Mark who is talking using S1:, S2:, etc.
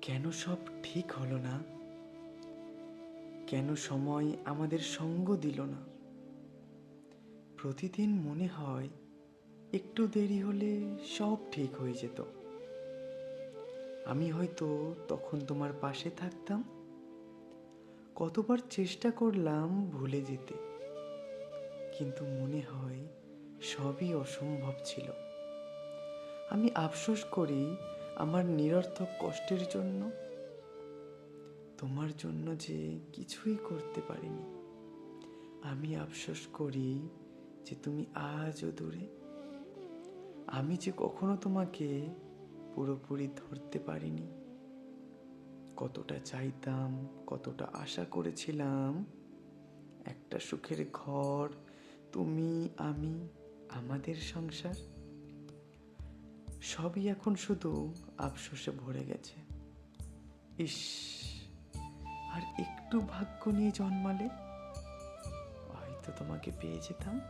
S1: কেন সব ঠিক হলো না? কেন সময় আমাদের সঙ্গ দিল না? প্রতিদিন মনে হয় একটু দেরি হলে সব ঠিক হয়ে যেত। আমি হয়তো তখন তোমার পাশে থাকতাম। কতবার চেষ্টা করলাম ভুলে যেতে, কিন্তু মনে হয় সবই অসম্ভব ছিল। আমি আফসোস করি আমার নিরর্থক কষ্টের জন্য, তোমার জন্য যে কিছুই করতে পারিনি। আমি আফসোস করি যে তুমি আজও দূরে। আমি যে কখনো তোমাকে পুরোপুরি ধরতে পারিনি। কতটা চাইতাম, কতটা আশা করেছিলাম, একটা সুখের ঘর, তুমি, আমি, আমাদের সংসার, সবই এখন শুধু আফসোসে ভরে গেছে। ইস, আর একটু ভাগ্য নিয়ে জন্মালে হয়তো তোমাকে পেয়ে যেতাম।